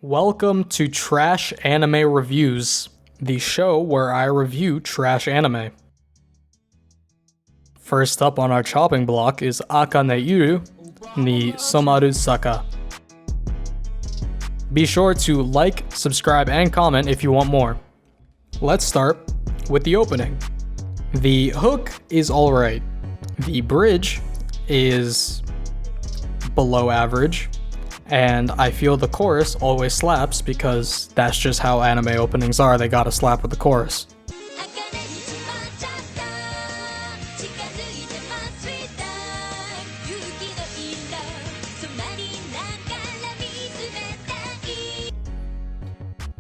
Welcome to Trash Anime Reviews, the show where I review trash anime. First up on our chopping block is Akane-iro ni Somaru Saka. Be sure to like, subscribe, and comment if you want more. Let's start with the opening. The hook is alright. The bridge is below average. And I feel the chorus always slaps because that's just how anime openings are. They gotta slap with the chorus.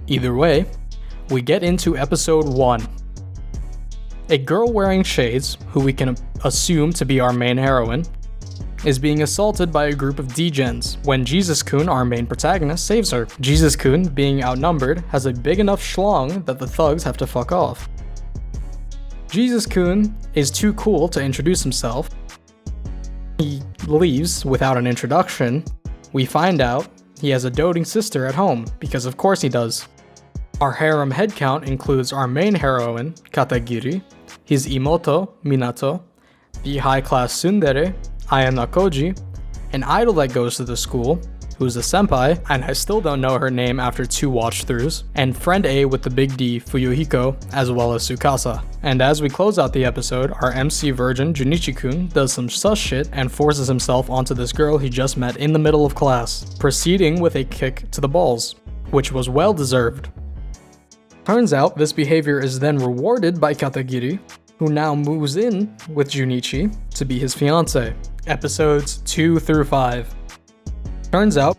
Either way, we get into episode 1. A girl wearing shades, who we can assume to be our main heroine, is being assaulted by a group of degens when Jesus-kun, our main protagonist, saves her. Jesus-kun, being outnumbered, has a big enough schlong that the thugs have to fuck off. Jesus-kun is too cool to introduce himself. He leaves without an introduction. We find out he has a doting sister at home, because of course he does. Our harem headcount includes our main heroine, Katagiri, his imoto, Minato, the high-class tsundere, Ayana Koji, an idol that goes to the school, who's a senpai, and I still don't know her name after 2 watch-throughs, and friend A with the big D, Fuyuhiko, as well as Tsukasa. And as we close out the episode, our MC virgin, Junichi-kun, does some sus shit and forces himself onto this girl he just met in the middle of class, proceeding with a kick to the balls, which was well deserved. Turns out this behavior is then rewarded by Katagiri, who now moves in with Junichi to be his fiancé. Episodes 2 through 5. Turns out,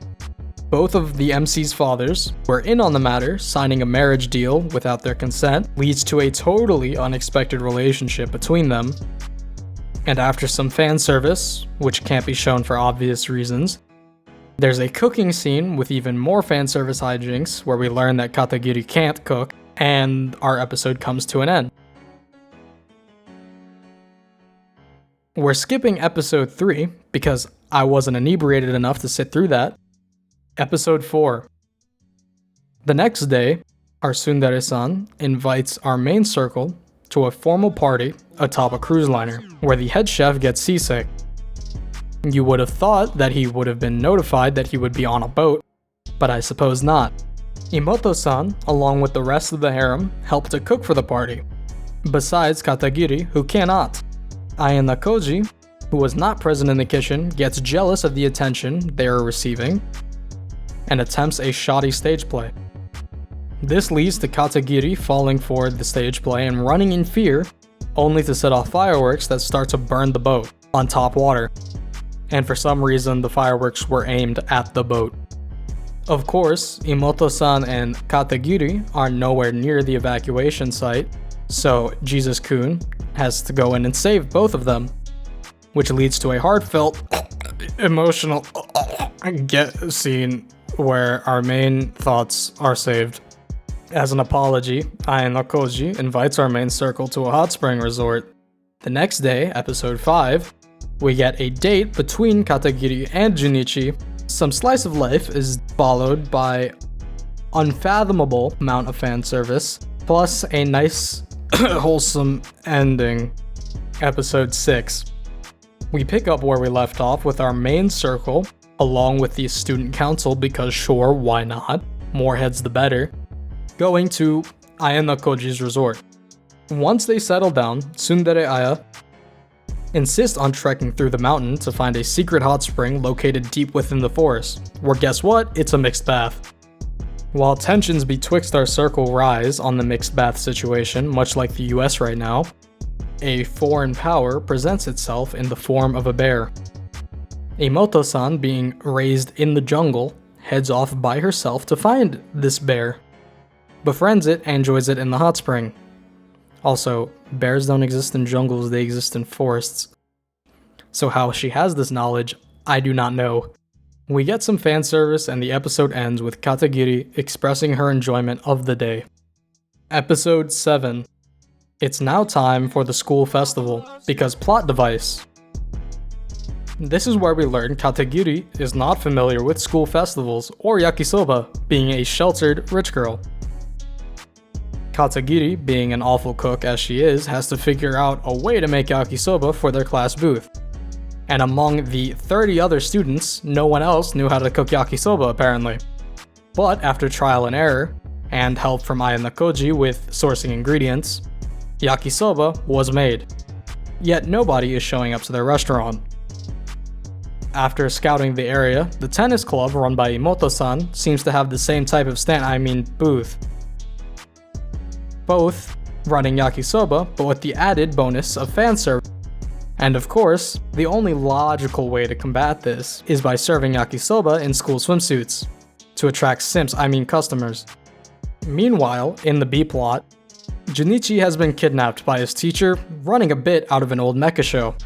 both of the MC's fathers were in on the matter, signing a marriage deal without their consent, leads to a totally unexpected relationship between them. And after some fan service, which can't be shown for obvious reasons, there's a cooking scene with even more fan service hijinks where we learn that Katagiri can't cook, and our episode comes to an end. We're skipping episode 3 because I wasn't inebriated enough to sit through that. Episode 4. The next day, our tsundere-san invites our main circle to a formal party atop a cruise liner, where the head chef gets seasick. You would have thought that he would have been notified that he would be on a boat, but I suppose not. Imoto-san, along with the rest of the harem, help to cook for the party, besides Katagiri, who cannot. Ayana Koji, who was not present in the kitchen, gets jealous of the attention they are receiving and attempts a shoddy stage play. This leads to Katagiri falling for the stage play and running in fear, only to set off fireworks that start to burn the boat on top water. And for some reason, the fireworks were aimed at the boat. Of course, Imoto-san and Katagiri are nowhere near the evacuation site, so Jesus-kun has to go in and save both of them, which leads to a heartfelt, emotional scene where our main thoughts are saved. As an apology, Ayana Koji invites our main circle to a hot spring resort. The next day, episode 5, we get a date between Katagiri and Junichi. Some slice of life is followed by unfathomable amount of fan service, plus a nice wholesome ending. Episode 6. We pick up where we left off with our main circle, along with the student council because sure, why not? More heads the better. Going to Ayana Koji's resort. Once they settle down, Tsundere Aya insists on trekking through the mountain to find a secret hot spring located deep within the forest, where guess what? It's a mixed bath. While tensions betwixt our circle rise on the mixed bath situation, much like the US right now, a foreign power presents itself in the form of a bear. Imoto-san, being raised in the jungle, heads off by herself to find this bear, befriends it, and enjoys it in the hot spring. Also, bears don't exist in jungles, they exist in forests. So how she has this knowledge, I do not know. We get some fan service and the episode ends with Katagiri expressing her enjoyment of the day. Episode 7. It's now time for the school festival, because plot device. This is where we learn Katagiri is not familiar with school festivals or yakisoba, being a sheltered rich girl. Katagiri, being an awful cook as she is, has to figure out a way to make yakisoba for their class booth. And among the 30 other students, no one else knew how to cook yakisoba apparently. But after trial and error, and help from Aya Nakoji with sourcing ingredients, yakisoba was made. Yet nobody is showing up to their restaurant. After scouting the area, the tennis club run by Imoto-san seems to have the same type of booth. Both running yakisoba, but with the added bonus of fan service. And of course, the only logical way to combat this is by serving yakisoba in school swimsuits, to attract customers. Meanwhile, in the B-plot, Junichi has been kidnapped by his teacher, running a bit out of an old mecha show.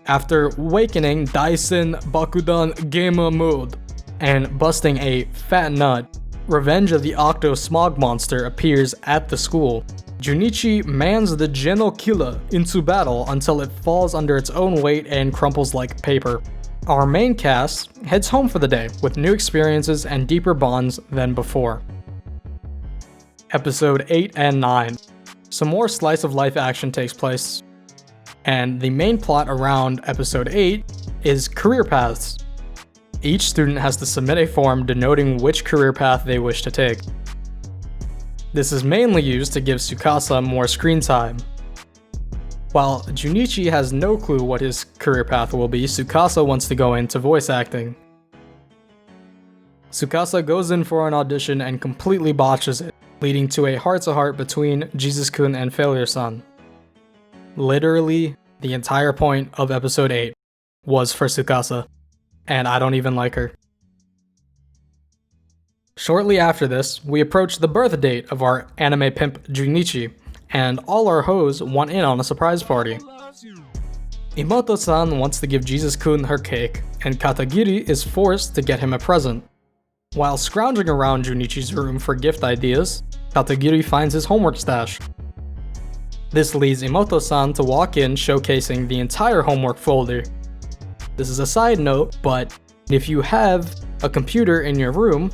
After awakening Daisen Bakudan Gamer Mode and busting a fat nut, Revenge of the Octo Smog Monster appears at the school. Junichi mans the Geno Killer into battle until it falls under its own weight and crumples like paper. Our main cast heads home for the day with new experiences and deeper bonds than before. Episode 8 and 9. Some more slice of life action takes place, and the main plot around episode 8 is career paths. Each student has to submit a form denoting which career path they wish to take. This is mainly used to give Tsukasa more screen time. While Junichi has no clue what his career path will be, Tsukasa wants to go into voice acting. Tsukasa goes in for an audition and completely botches it, leading to a heart-to-heart between Jesus-kun and Failure-san. Literally, the entire point of episode 8 was for Tsukasa, and I don't even like her. Shortly after this, we approach the birth date of our anime pimp Junichi, and all our hoes want in on a surprise party. Imoto-san wants to give Jesus-kun her cake, and Katagiri is forced to get him a present. While scrounging around Junichi's room for gift ideas, Katagiri finds his homework stash. This leads Imoto-san to walk in showcasing the entire homework folder. This is a side note, but if you have a computer in your room,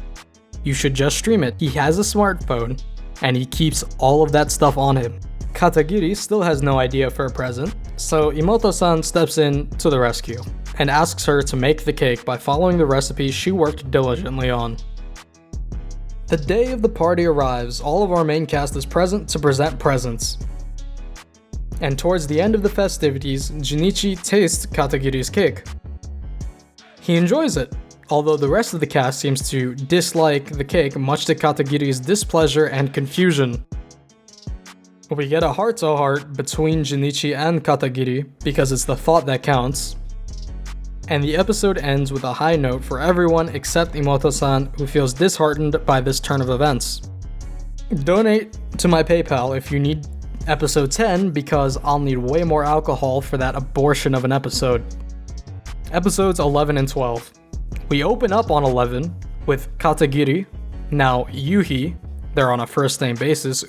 you should just stream it. He has a smartphone, and he keeps all of that stuff on him. Katagiri still has no idea for a present, so Imoto-san steps in to the rescue and asks her to make the cake by following the recipe she worked diligently on. The day of the party arrives, all of our main cast is present to present presents. And towards the end of the festivities, Junichi tastes Katagiri's cake. He enjoys it, although the rest of the cast seems to dislike the cake much to Katagiri's displeasure and confusion. We get a heart-to-heart between Junichi and Katagiri because it's the thought that counts. And the episode ends with a high note for everyone except Imoto-san, who feels disheartened by this turn of events. Donate to my PayPal if you need episode 10 because I'll need way more alcohol for that abortion of an episode. Episodes 11 and 12. We open up on 11 with Katagiri, now Yuhi, they're on a first name basis,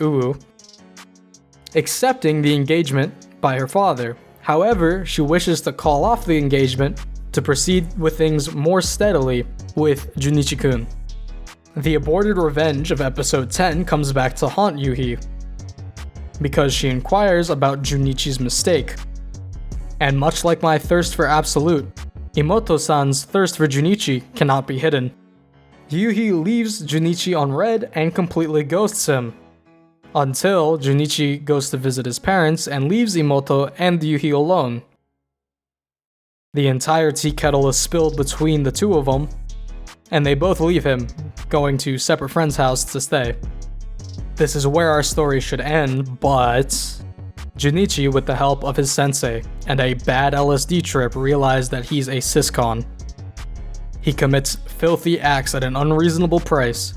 accepting the engagement by her father. However, she wishes to call off the engagement to proceed with things more steadily with Junichi-kun. The aborted revenge of episode 10 comes back to haunt Yuhi, because she inquires about Junichi's mistake. And much like my thirst for absolute, Imoto-san's thirst for Junichi cannot be hidden. Yuhi leaves Junichi on red and completely ghosts him, until Junichi goes to visit his parents and leaves Imoto and Yuhi alone. The entire tea kettle is spilled between the two of them, and they both leave him, going to separate friends' house to stay. This is where our story should end, but Junichi, with the help of his sensei and a bad LSD trip, realized that he's a cis-con. He commits filthy acts at an unreasonable price,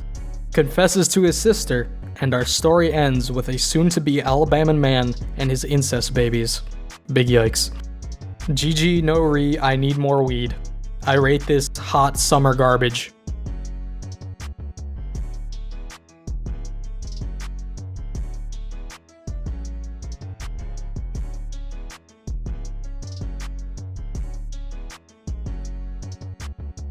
confesses to his sister, and our story ends with a soon-to-be Alabaman man and his incest babies. Big yikes. GG no re, I need more weed. I rate this hot summer garbage.